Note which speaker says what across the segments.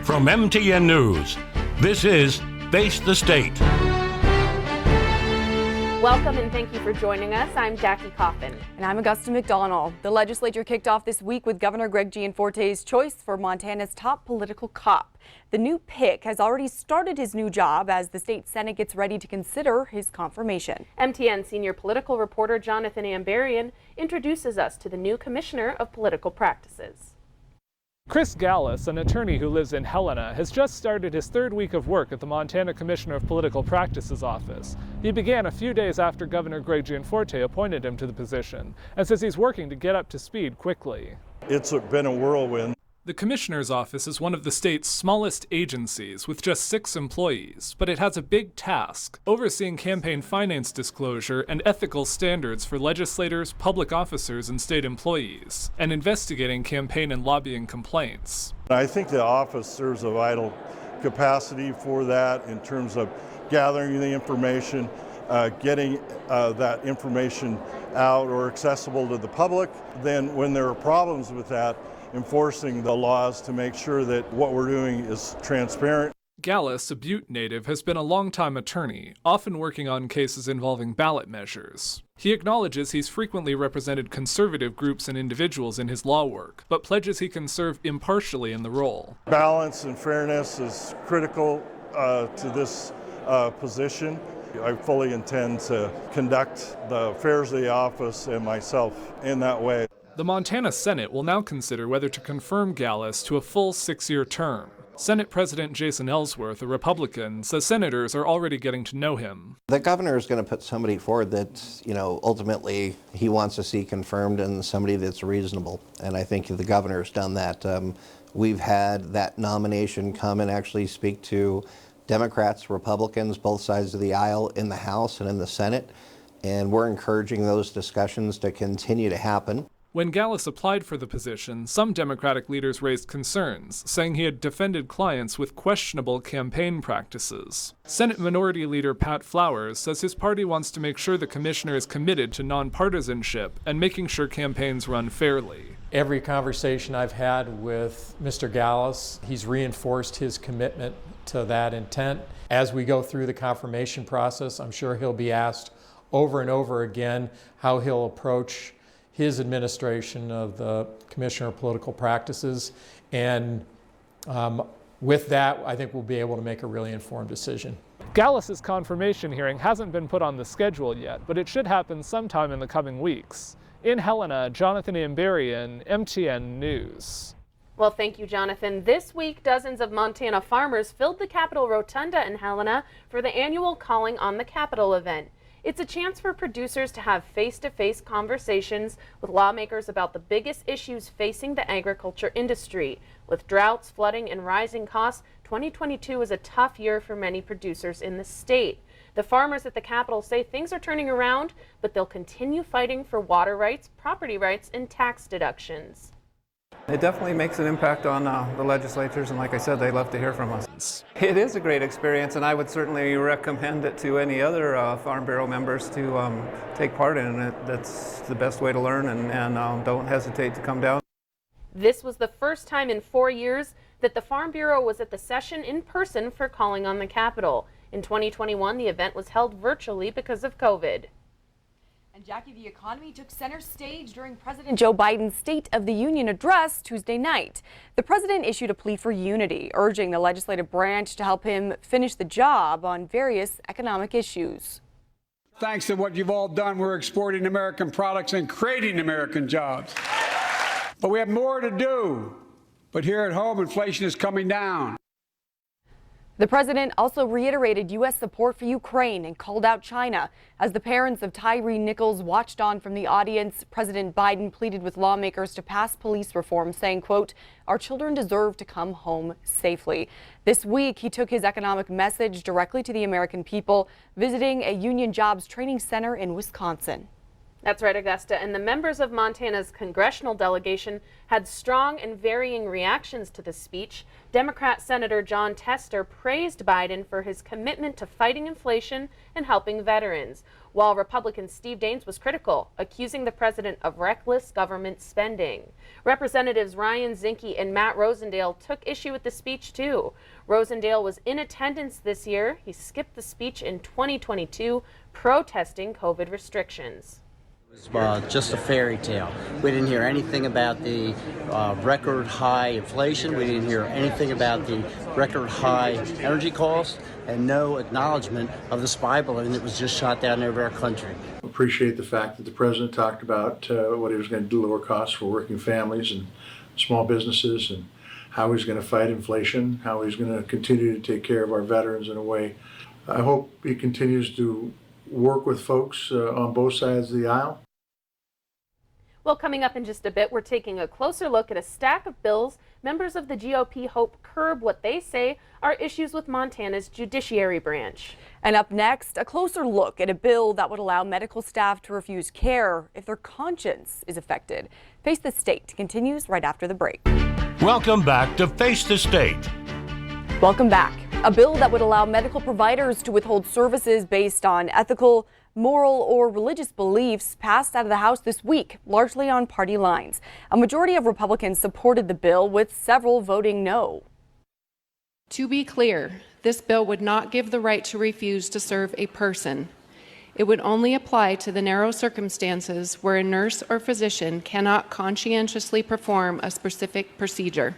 Speaker 1: From MTN News, this is Face the State.
Speaker 2: Welcome and thank you for joining us. I'm Jackie Coffin.
Speaker 3: And I'm Augusta McDonald. The legislature kicked off this week with Governor Greg Gianforte's choice for Montana's top political cop. The new pick has already started his new job as the state Senate gets ready to consider his confirmation.
Speaker 2: MTN senior political reporter Jonathan Ambarian introduces us to the new commissioner of political practices.
Speaker 4: Chris Gallus, an attorney who lives in Helena, has just started his third week of work at the Montana Commissioner of Political Practices office. He began a few days after Governor Greg Gianforte appointed him to the position and says he's working to get up to speed quickly.
Speaker 5: It's been a whirlwind.
Speaker 4: The Commissioner's Office is one of the state's smallest agencies with just 6 employees, but it has a big task, overseeing campaign finance disclosure and ethical standards for legislators, public officers, and state employees, and investigating campaign and lobbying complaints.
Speaker 5: I think the office serves a vital capacity for that in terms of gathering the information, getting that information out or accessible to the public. Then when there are problems with that, enforcing the laws to make sure that what we're doing is transparent.
Speaker 4: Gallus, a Butte native, has been a longtime attorney, often working on cases involving ballot measures. He acknowledges he's frequently represented conservative groups and individuals in his law work, but pledges he can serve impartially in the role.
Speaker 5: Balance and fairness is critical to this position. I fully intend to conduct the affairs of the office and myself in that way.
Speaker 4: The Montana Senate will now consider whether to confirm Gallus to a full 6-year term. Senate President Jason Ellsworth, a Republican, says senators are already getting to know him.
Speaker 6: The governor is going to put somebody forward that, ultimately he wants to see confirmed and somebody that's reasonable. And I think the governor's done that. We've had that nomination come and actually speak to Democrats, Republicans, both sides of the aisle in the House and in the Senate. And we're encouraging those discussions to continue to happen.
Speaker 4: When Gallus applied for the position, some Democratic leaders raised concerns, saying he had defended clients with questionable campaign practices. Senate Minority Leader Pat Flowers says his party wants to make sure the commissioner is committed to nonpartisanship and making sure campaigns run fairly.
Speaker 7: Every conversation I've had with Mr. Gallus, he's reinforced his commitment to that intent. As we go through the confirmation process, I'm sure he'll be asked over and over again how he'll approach his administration of the Commissioner of Political Practices. And with that, I think we'll be able to make a really informed decision.
Speaker 4: Gallus's confirmation hearing hasn't been put on the schedule yet, but it should happen sometime in the coming weeks. In Helena, Jonathan Ambarian, MTN News.
Speaker 2: Well, thank you, Jonathan. This week, dozens of Montana farmers filled the Capitol Rotunda in Helena for the annual Calling on the Capitol event. It's a chance for producers to have face-to-face conversations with lawmakers about the biggest issues facing the agriculture industry. With droughts, flooding, and rising costs, 2022 is a tough year for many producers in the state. The farmers at the Capitol say things are turning around, but they'll continue fighting for water rights, property rights, and tax deductions.
Speaker 8: It definitely makes an impact on the legislators, and like I said, they love to hear from us. It is a great experience, and I would certainly recommend it to any other Farm Bureau members to take part in it. That's the best way to learn, and don't hesitate to come down.
Speaker 2: This was the first time in 4 years that the Farm Bureau was at the session in person for Calling on the Capitol. In 2021, the event was held virtually because of COVID.
Speaker 3: And Jackie, the economy took center stage during President Joe Biden's State of the Union address Tuesday night. The president issued a plea for unity, urging the legislative branch to help him finish the job on various economic issues.
Speaker 9: Thanks to what you've all done, we're exporting American products and creating American jobs. But we have more to do. But here at home, inflation is coming down.
Speaker 3: The president also reiterated U.S. support for Ukraine and called out China. As the parents of Tyree Nichols watched on from the audience, President Biden pleaded with lawmakers to pass police reform, saying, quote, "Our children deserve to come home safely." This week, he took his economic message directly to the American people, visiting a union jobs training center in Wisconsin.
Speaker 2: That's right, Augusta. And the members of Montana's congressional delegation had strong and varying reactions to the speech. Democrat Senator John Tester praised Biden for his commitment to fighting inflation and helping veterans, while Republican Steve Daines was critical, accusing the president of reckless government spending. Representatives Ryan Zinke and Matt Rosendale took issue with the speech, too. Rosendale was in attendance this year. He skipped the speech in 2022, protesting COVID restrictions.
Speaker 10: It was just a fairy tale. We didn't hear anything about the record high inflation. We didn't hear anything about the record high energy costs, and no acknowledgement of the spy balloon that was just shot down over our country.
Speaker 11: Appreciate the fact that the president talked about what he was going to do to lower costs for working families and small businesses, and how he's going to fight inflation, how he's going to continue to take care of our veterans in a way. I hope he continues to work with folks on both sides of the aisle.
Speaker 2: Well, coming up in just a bit, we're taking a closer look at a stack of bills members of the GOP hope curb what they say are issues with Montana's judiciary branch.
Speaker 3: And up next, a closer look at a bill that would allow medical staff to refuse care if their conscience is affected. Face the State continues right after the break.
Speaker 1: Welcome back to Face the State.
Speaker 3: Welcome back. A bill that would allow medical providers to withhold services based on ethical, moral, or religious beliefs passed out of the House this week, largely on party lines. A majority of Republicans supported the bill, with several voting no.
Speaker 12: To be clear, this bill would not give the right to refuse to serve a person. It would only apply to the narrow circumstances where a nurse or physician cannot conscientiously perform a specific procedure.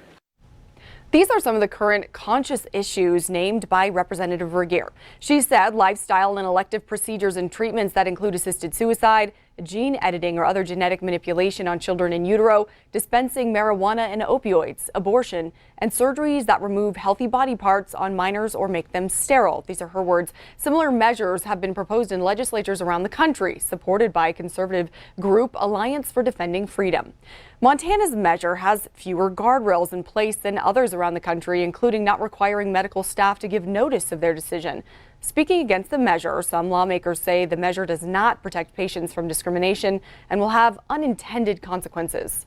Speaker 3: These are some of the current conscious issues named by Representative Regier. She said lifestyle and elective procedures and treatments that include assisted suicide, gene editing or other genetic manipulation on children in utero, dispensing marijuana and opioids, abortion, and surgeries that remove healthy body parts on minors or make them sterile. These are her words. Similar measures have been proposed in legislatures around the country, supported by conservative group Alliance for Defending Freedom. Montana's measure has fewer guardrails in place than others around the country, including not requiring medical staff to give notice of their decision. Speaking against the measure, some lawmakers say the measure does not protect patients from discrimination and will have unintended consequences.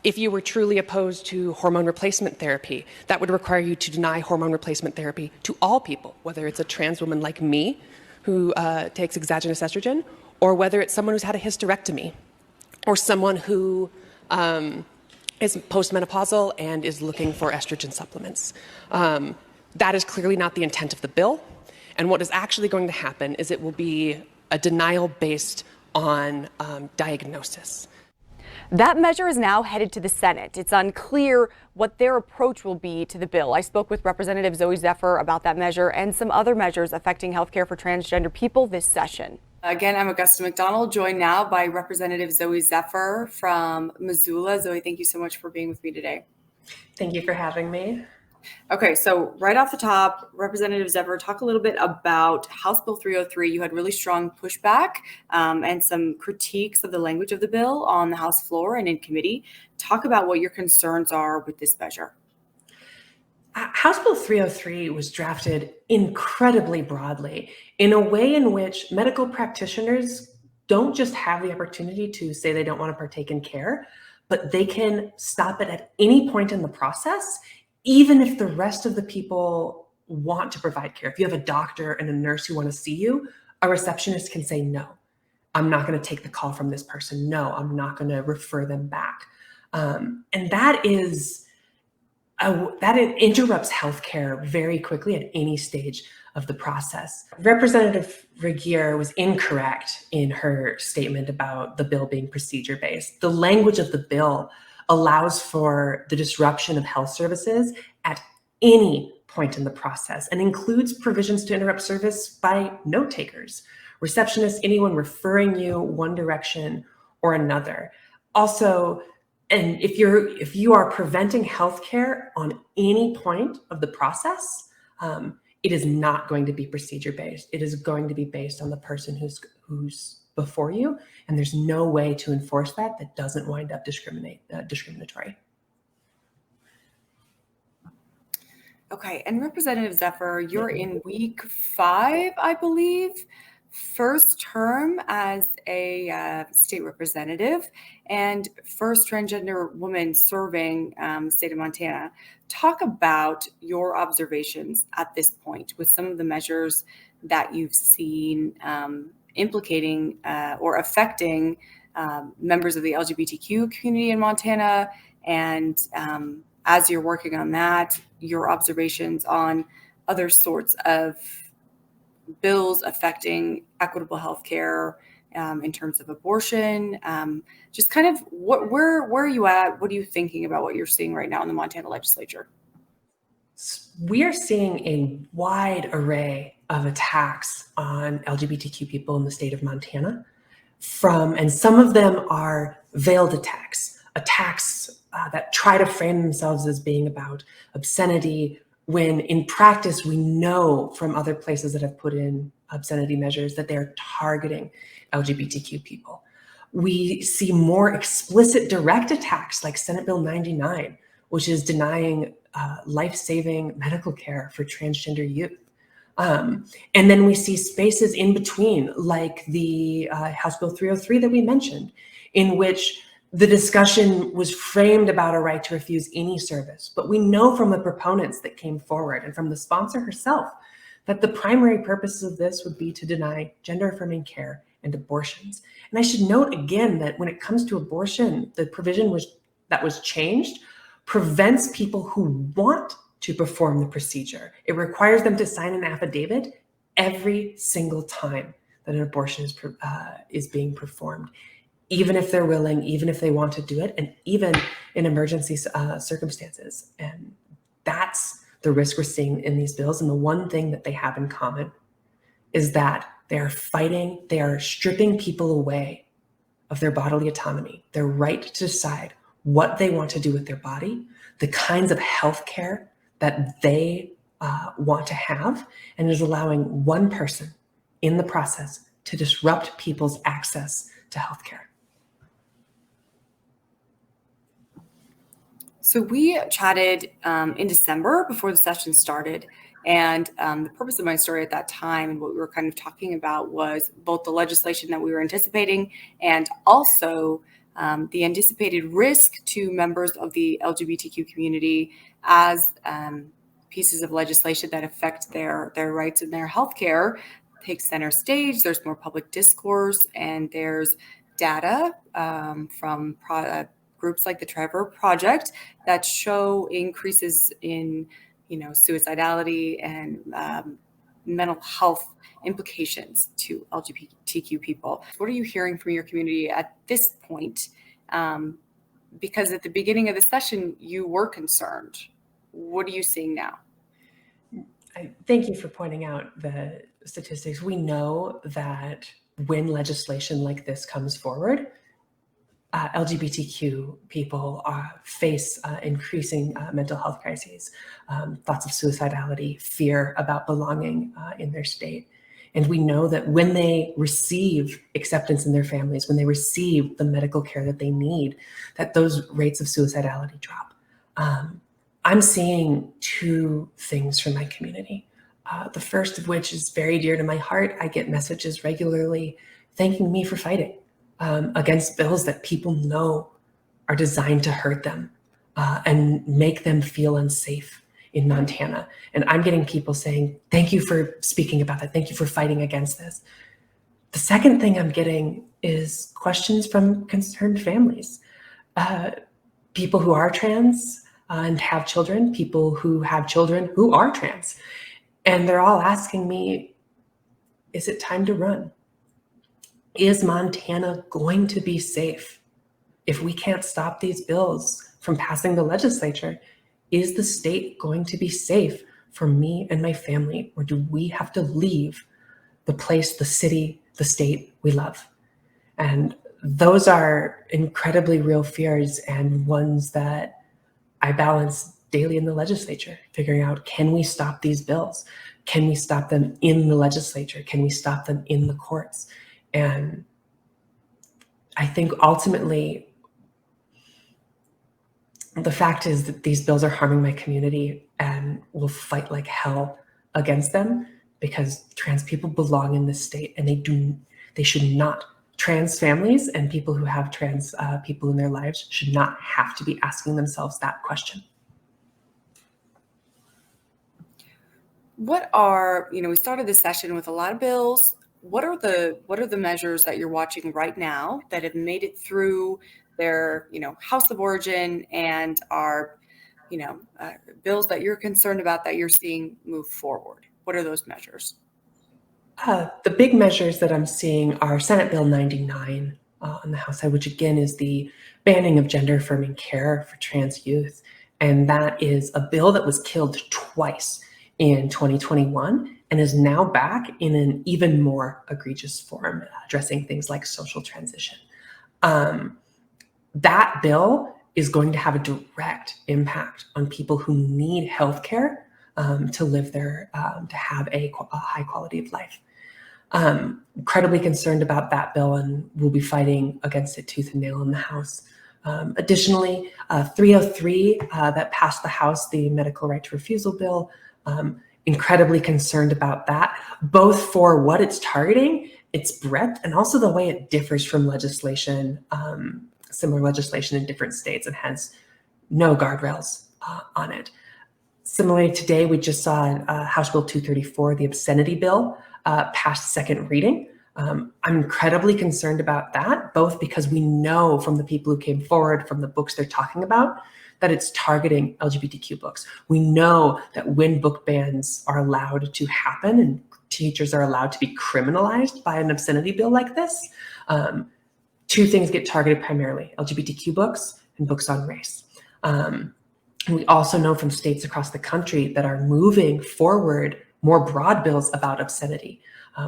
Speaker 13: If you were truly opposed to hormone replacement therapy, that would require you to deny hormone replacement therapy to all people, whether it's a trans woman like me who takes exogenous estrogen, or whether it's someone who's had a hysterectomy, or someone who is postmenopausal and is looking for estrogen supplements. That is clearly not the intent of the bill. And what is actually going to happen is it will be a denial based on diagnosis.
Speaker 3: That measure is now headed to the Senate. It's unclear what their approach will be to the bill. I spoke with Representative Zoe Zephyr about that measure and some other measures affecting health care for transgender people this session.
Speaker 14: Again, I'm Augusta McDonald, joined now by Representative Zoe Zephyr from Missoula. Zoe, thank you so much for being with me today.
Speaker 15: Thank you for having me.
Speaker 14: Okay, so right off the top, Representative Zephyr, talk a little bit about House Bill 303. You had really strong pushback and some critiques of the language of the bill on the House floor and in committee. Talk about what your concerns are with this measure.
Speaker 15: House Bill 303 was drafted incredibly broadly in a way in which medical practitioners don't just have the opportunity to say they don't want to partake in care, but they can stop it at any point in the process, even if the rest of the people want to provide care. If you have a doctor and a nurse who want to see you, a receptionist can say, no, I'm not going to take the call from this person. No, I'm not going to refer them back. And that interrupts healthcare very quickly at any stage of the process. Representative Regier was incorrect in her statement about the bill being procedure-based. The language of the bill allows for the disruption of health services at any point in the process and includes provisions to interrupt service by note takers, receptionists, anyone referring you one direction or another. Also, and if you are preventing healthcare on any point of the process, it is not going to be procedure-based. It is going to be based on the person who's before you, and there's no way to enforce that doesn't wind up discriminatory.
Speaker 14: Okay, and Representative Zephyr, you're in week 5, I believe, first term as a state representative and first transgender woman serving the state of Montana. Talk about your observations at this point with some of the measures that you've seen implicating or affecting members of the LGBTQ community in Montana. And as you're working on that, your observations on other sorts of bills affecting equitable health care in terms of abortion. Just kind of where are you at? What are you thinking about what you're seeing right now in the Montana legislature?
Speaker 15: We are seeing a wide array of attacks on LGBTQ people in the state of Montana and some of them are veiled attacks that try to frame themselves as being about obscenity, when in practice, we know from other places that have put in obscenity measures that they're targeting LGBTQ people. We see more explicit direct attacks like Senate Bill 99, which is denying life-saving medical care for transgender youth. And then we see spaces in between, like the House Bill 303 that we mentioned, in which the discussion was framed about a right to refuse any service. But we know from the proponents that came forward and from the sponsor herself that the primary purpose of this would be to deny gender-affirming care and abortions. And I should note again that when it comes to abortion, the provision that was changed prevents people who want to perform the procedure. It requires them to sign an affidavit every single time that an abortion is being performed, even if they're willing, even if they want to do it, and even in emergency circumstances. And that's the risk we're seeing in these bills. And the one thing that they have in common is that they are stripping people away of their bodily autonomy, their right to decide what they want to do with their body, the kinds of health care that they want to have, and is allowing one person in the process to disrupt people's access to health care.
Speaker 14: So we chatted in December before the session started, and the purpose of my story at that time and what we were kind of talking about was both the legislation that we were anticipating and also the anticipated risk to members of the LGBTQ community as pieces of legislation that affect their rights and their healthcare take center stage. There's more public discourse, and there's data from groups like the Trevor Project that show increases in, suicidality and mental health implications to LGBTQ people. What are you hearing from your community at this point? Because at the beginning of the session, you were concerned. What are you seeing now?
Speaker 15: Thank you for pointing out the statistics. We know that when legislation like this comes forward, LGBTQ people face increasing mental health crises, thoughts of suicidality, fear about belonging in their state. And we know that when they receive acceptance in their families, when they receive the medical care that they need, that those rates of suicidality drop. I'm seeing two things from my community. The first of which is very dear to my heart. I get messages regularly thanking me for fighting against bills that people know are designed to hurt them and make them feel unsafe in Montana. And I'm getting people saying, thank you for speaking about that. Thank you for fighting against this. The second thing I'm getting is questions from concerned families, people who are trans and have children, people who have children who are trans. And they're all asking me, is it time to run? Is Montana going to be safe if we can't stop these bills from passing the legislature? Is the state going to be safe for me and my family, or do we have to leave the place, the city, the state we love? And those are incredibly real fears, and ones that I balance daily in the legislature, figuring out, can we stop these bills? Can we stop them in the legislature? Can we stop them in the courts? And I think ultimately, the fact is that these bills are harming my community, and we'll fight like hell against them because trans people belong in this state, and they should not. Trans families and people who have trans people in their lives should not have to be asking themselves that question.
Speaker 14: What are, we started this session with a lot of bills. What are the measures that you're watching right now that have made it through their, House of Origin and are, bills that you're concerned about that you're seeing move forward? What are those measures?
Speaker 15: The big measures that I'm seeing are Senate Bill 99 on the House side, which again is the banning of gender affirming care for trans youth. And that is a bill that was killed twice in 2021 and is now back in an even more egregious form, addressing things like social transition. That bill is going to have a direct impact on people who need healthcare to live there, to have a high quality of life. Incredibly concerned about that bill, and we'll be fighting against it tooth and nail in the House. Additionally, 303 that passed the House, the medical right to refusal bill, incredibly concerned about that, both for what it's targeting, its breadth, and also the way it differs from legislation, similar legislation in different states, and has no guardrails on it. Similarly, today we just saw House Bill 234, the obscenity bill, passed second reading. I'm incredibly concerned about that, both because we know from the people who came forward, from the books they're talking about, that it's targeting LGBTQ books. We know that when book bans are allowed to happen and teachers are allowed to be criminalized by an obscenity bill like this, two things get targeted primarily: LGBTQ books and books on race. And we also know from states across the country that are moving forward more broad bills about obscenity.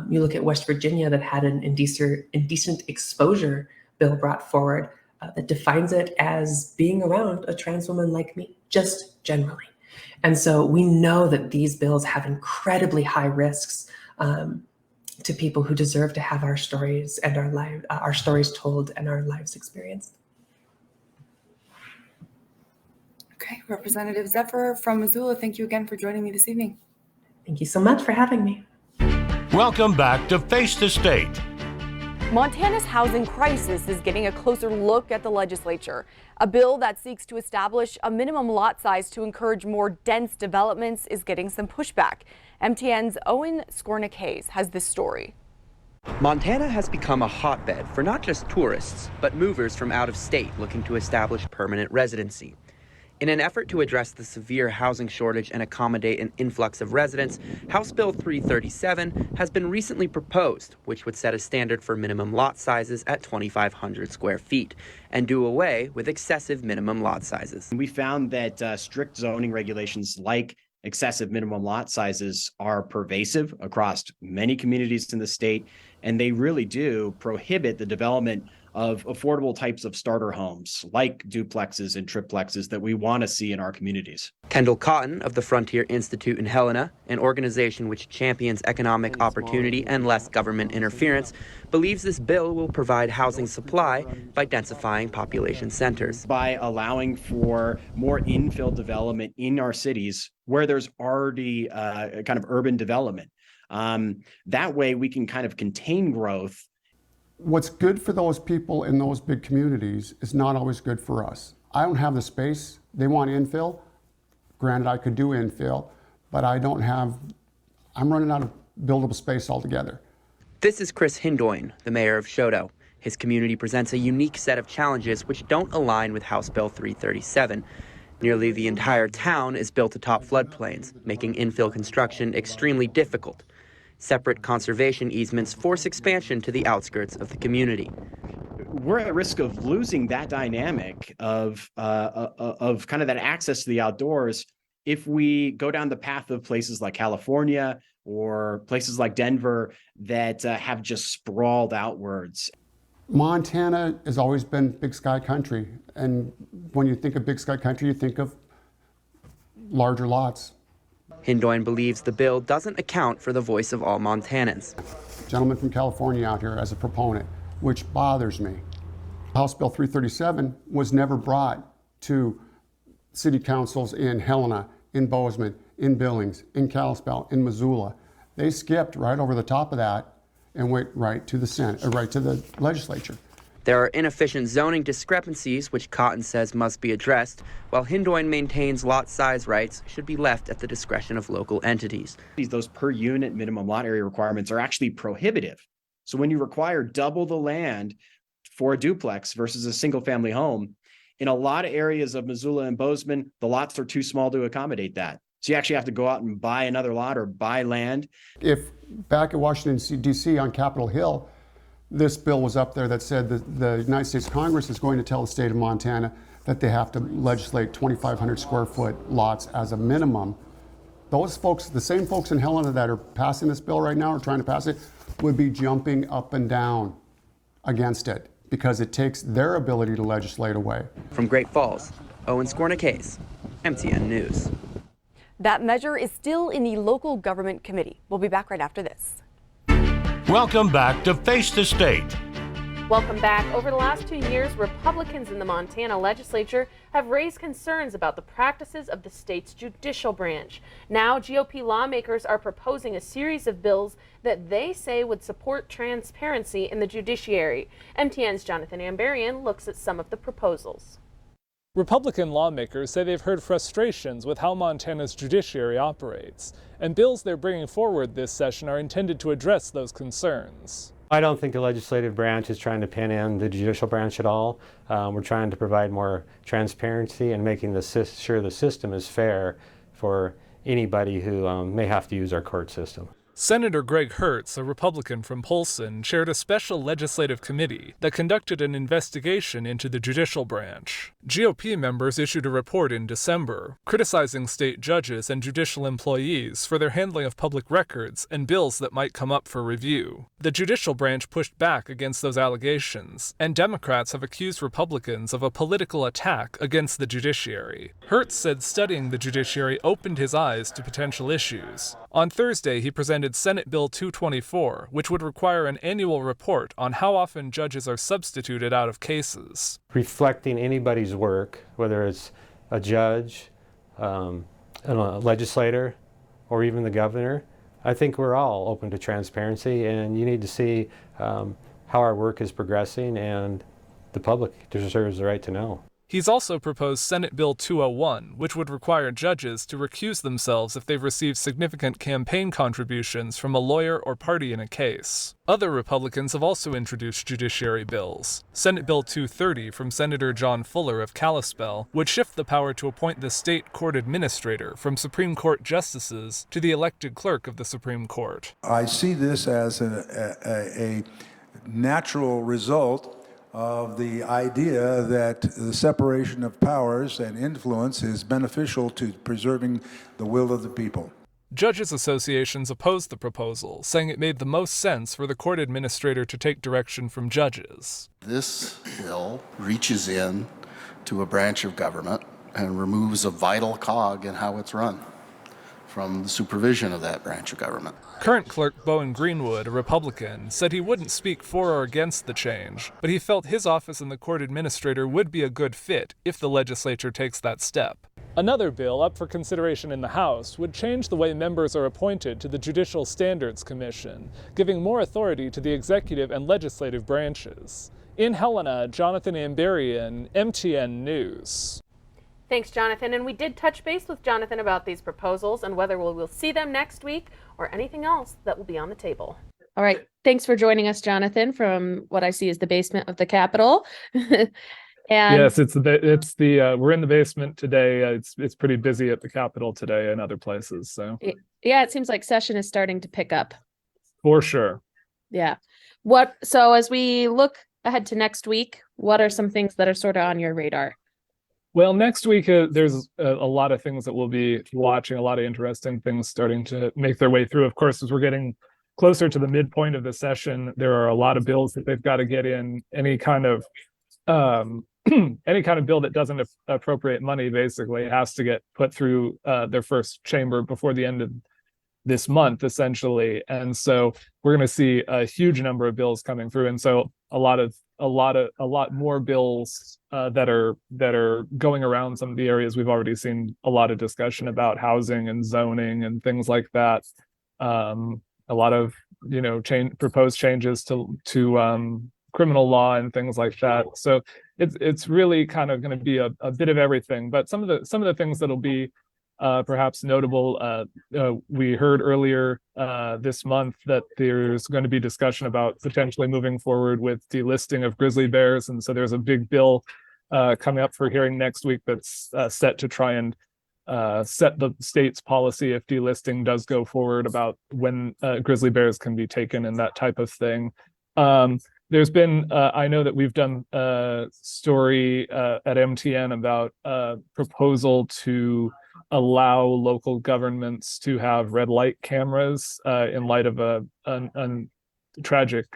Speaker 15: You look at West Virginia that had an indecent exposure bill brought forward that defines it as being around a trans woman like me, just generally. And so we know that these bills have incredibly high risks to people who deserve to have our stories and our stories told and our lives experienced.
Speaker 14: Okay, Representative Zephyr from Missoula, thank you again for joining me this evening.
Speaker 15: Thank you so much for having me.
Speaker 1: Welcome back to Face the State.
Speaker 3: Montana's housing crisis is getting a closer look at the legislature. A bill that seeks to establish a minimum lot size to encourage more dense developments is getting some pushback. MTN's Owen Skornick-Hayes has this story.
Speaker 16: Montana has become a hotbed for not just tourists, but movers from out of state looking to establish permanent residency. In an effort to address the severe housing shortage and accommodate an influx of residents, House Bill 337 has been recently proposed, which would set a standard for minimum lot sizes at 2,500 square feet and do away with excessive minimum lot sizes.
Speaker 17: We found that strict zoning regulations like excessive minimum lot sizes are pervasive across many communities in the state, and they really do prohibit the development of affordable types of starter homes like duplexes and triplexes that we want to see in our communities.
Speaker 16: Kendall Cotton of the Frontier Institute in Helena, an organization which champions economic opportunity and less government interference, believes this bill will provide housing supply by densifying population centers.
Speaker 17: By allowing for more infill development in our cities where there's already kind of urban development. That way we can kind of contain growth.
Speaker 18: What's good for those people in those big communities is not always good for us. I don't have the space. They want infill. Granted, I could do infill, but I'm running out of buildable space altogether.
Speaker 16: This is Chris Hindoin, the mayor of Choteau. His community presents a unique set of challenges which don't align with House Bill 337. Nearly the entire town is built atop floodplains, making infill construction extremely difficult. Separate conservation easements force expansion to the outskirts of the community.
Speaker 17: We're at risk of losing that dynamic of kind of that access to the outdoors if we go down the path of places like California or places like Denver that have just sprawled outwards.
Speaker 18: Montana has always been big sky country, and when you think of big sky country, you think of larger lots.
Speaker 16: Hindoin believes the bill doesn't account for the voice of all Montanans.
Speaker 18: Gentleman from California out here as a proponent, which bothers me. House Bill 337 was never brought to city councils in Helena, in Bozeman, in Billings, in Kalispell, in Missoula. They skipped right over the top of that and went right to the Senate, right to the legislature.
Speaker 16: There are inefficient zoning discrepancies, which Cotton says must be addressed, while Hindoin maintains lot size rights should be left at the discretion of local entities.
Speaker 17: Those per unit minimum lot area requirements are actually prohibitive. So when you require double the land for a duplex versus a single family home, in a lot of areas of Missoula and Bozeman, the lots are too small to accommodate that. So you actually have to go out and buy another lot or buy land.
Speaker 18: If back at Washington, D.C. on Capitol Hill, this bill was up there that said that the United States Congress is going to tell the state of Montana that they have to legislate 2,500 square foot lots as a minimum. Those folks, the same folks in Helena that are passing this bill right now or trying to pass it, would be jumping up and down against it because it takes their ability to legislate away.
Speaker 16: From Great Falls, Owen Skornicase, MTN News.
Speaker 3: That measure is still in the local government committee. We'll be back right after this.
Speaker 1: Welcome back to Face the State.
Speaker 2: Welcome back. Over the last 2 years, Republicans in the Montana legislature have raised concerns about the practices of the state's judicial branch. Now, GOP lawmakers are proposing a series of bills that they say would support transparency in the judiciary. MTN's Jonathan Ambarian looks at some of the proposals.
Speaker 4: Republican lawmakers say they've heard frustrations with how Montana's judiciary operates, and bills they're bringing forward this session are intended to address those concerns.
Speaker 19: I don't think the legislative branch is trying to pin in the judicial branch at all. We're trying to provide more transparency and making sure the system is fair for anybody who may have to use our court system.
Speaker 4: Senator Greg Hertz, a Republican from Polson, chaired a special legislative committee that conducted an investigation into the judicial branch. GOP members issued a report in December, criticizing state judges and judicial employees for their handling of public records and bills that might come up for review. The judicial branch pushed back against those allegations, and Democrats have accused Republicans of a political attack against the judiciary. Hertz said studying the judiciary opened his eyes to potential issues. On Thursday, he presented Senate Bill 224, which would require an annual report on how often judges are substituted out of cases.
Speaker 19: Reflecting anybody's work, whether it's a judge, a legislator, or even the governor, I think we're all open to transparency, and you need to see how our work is progressing, and the public deserves the right to know.
Speaker 4: He's also proposed Senate Bill 201, which would require judges to recuse themselves if they've received significant campaign contributions from a lawyer or party in a case. Other Republicans have also introduced judiciary bills. Senate Bill 230 from Senator John Fuller of Kalispell would shift the power to appoint the state court administrator from Supreme Court justices to the elected clerk of the Supreme Court.
Speaker 20: I see this as a natural result of the idea that the separation of powers and influence is beneficial to preserving the will of the people.
Speaker 4: Judges associations opposed the proposal, saying it made the most sense for the court administrator to take direction from judges.
Speaker 21: This bill reaches in to a branch of government and removes a vital cog in how it's run from the supervision of that branch of government.
Speaker 4: Current clerk Bowen Greenwood, a Republican, said he wouldn't speak for or against the change, but he felt his office in the court administrator would be a good fit if the legislature takes that step. Another bill up for consideration in the House would change the way members are appointed to the Judicial Standards Commission, giving more authority to the executive and legislative branches. In Helena, Jonathan Ambarian, MTN News.
Speaker 2: Thanks, Jonathan. And we did touch base with Jonathan about these proposals and whether we'll see them next week or anything else that will be on the table.
Speaker 22: All right. Thanks for joining us, Jonathan, from what I see is the basement of the Capitol.
Speaker 4: And yes, we're in the basement today. It's pretty busy at the Capitol today and other places. So
Speaker 22: yeah, it seems like session is starting to pick up.
Speaker 4: For sure.
Speaker 22: Yeah. So as we look ahead to next week, what are some things that are sort of on your radar?
Speaker 4: Well, next week, there's a lot of things that we'll be watching, a lot of interesting things starting to make their way through. Of course, as we're getting closer to the midpoint of the session, there are a lot of bills that they've got to get in. Any kind of bill that doesn't appropriate money basically has to get put through their first chamber before the end of this month, essentially. And so we're going to see a huge number of bills coming through. And so a lot more bills that are going around some of the areas we've already seen a lot of discussion about, housing and zoning and things like that. a lot of proposed changes to criminal law and things like that. So it's really kind of going to be a bit of everything. But some of the things that'll be perhaps notable. We heard earlier this month that there's going to be discussion about potentially moving forward with delisting of grizzly bears, and so there's a big bill coming up for hearing next week that's set to try and set the state's policy if delisting does go forward about when grizzly bears can be taken and that type of thing. There's been, I know that we've done a story at MTN about a proposal to allow local governments to have red light cameras in light of a tragic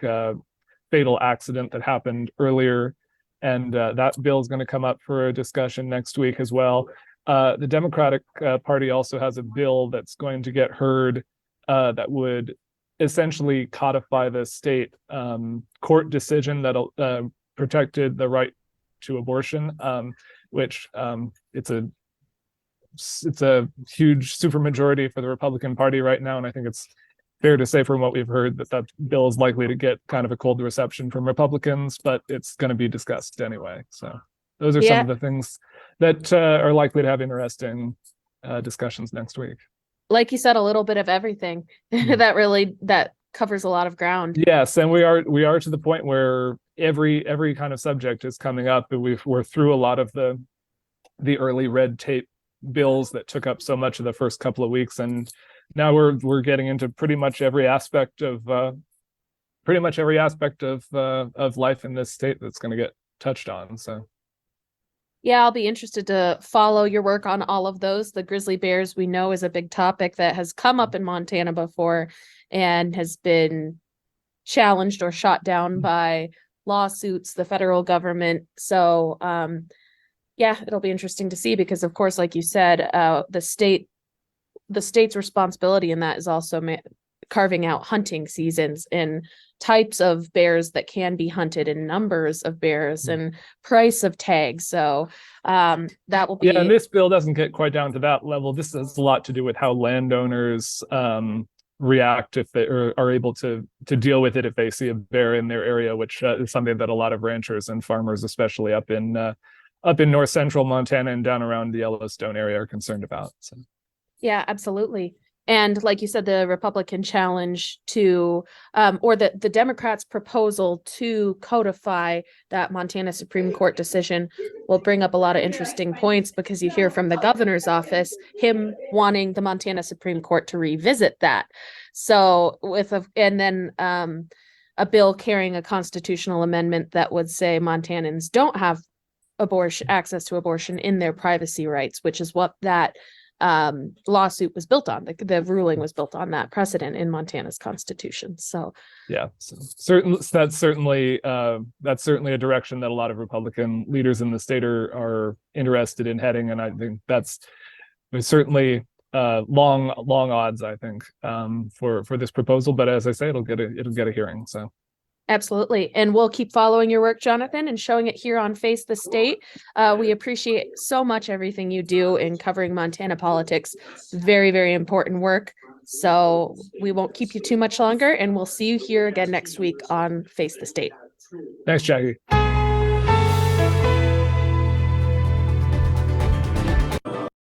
Speaker 4: fatal accident that happened earlier. And that bill is going to come up for a discussion next week as well. The Democratic Party also has a bill that's going to get heard that would essentially codify the state court decision that protected the right to abortion, which it's a huge supermajority for the Republican Party right now, and I think it's fair to say from what we've heard that bill is likely to get kind of a cold reception from Republicans, but it's going to be discussed anyway. So those are some of the things that are likely to have interesting discussions next week.
Speaker 22: Like you said, a little bit of everything that covers a lot of ground.
Speaker 4: Yes, and we are to the point where every kind of subject is coming up, and we're through a lot of the early red tape bills that took up so much of the first couple of weeks, and now we're getting into pretty much every aspect of life in this state that's going to get touched on. So
Speaker 22: yeah, I'll be interested to follow your work on all of those. The grizzly bears, we know, is a big topic that has come up in Montana before and has been challenged or shot down by lawsuits, the federal government. So yeah, it'll be interesting to see because, of course, like you said, the state's responsibility in that is also carving out hunting seasons and types of bears that can be hunted and numbers of bears and price of tags. So that will be.
Speaker 4: Yeah, and this bill doesn't get quite down to that level. This has a lot to do with how landowners react if they are able to deal with it if they see a bear in their area, which is something that a lot of ranchers and farmers, especially up in north central Montana and down around the Yellowstone area, are concerned about. So.
Speaker 22: Yeah, absolutely. And like you said, the Republican challenge to, or the Democrats' proposal to codify that Montana Supreme Court decision will bring up a lot of interesting points because you hear from the governor's office, him wanting the Montana Supreme Court to revisit that. So and then a bill carrying a constitutional amendment that would say Montanans don't have access to abortion in their privacy rights, which is what that lawsuit was built on. The ruling was built on that precedent in Montana's constitution. So
Speaker 4: yeah, so that's certainly a direction that a lot of Republican leaders in the state are interested in heading, and I think that's certainly long odds, I think, for this proposal. But as I say, it'll get a hearing. So.
Speaker 22: Absolutely. And we'll keep following your work, Jonathan, and showing it here on Face the State. We appreciate so much everything you do in covering Montana politics. Very, very important work. So we won't keep you too much longer, and we'll see you here again next week on Face the State.
Speaker 4: Thanks, Jackie.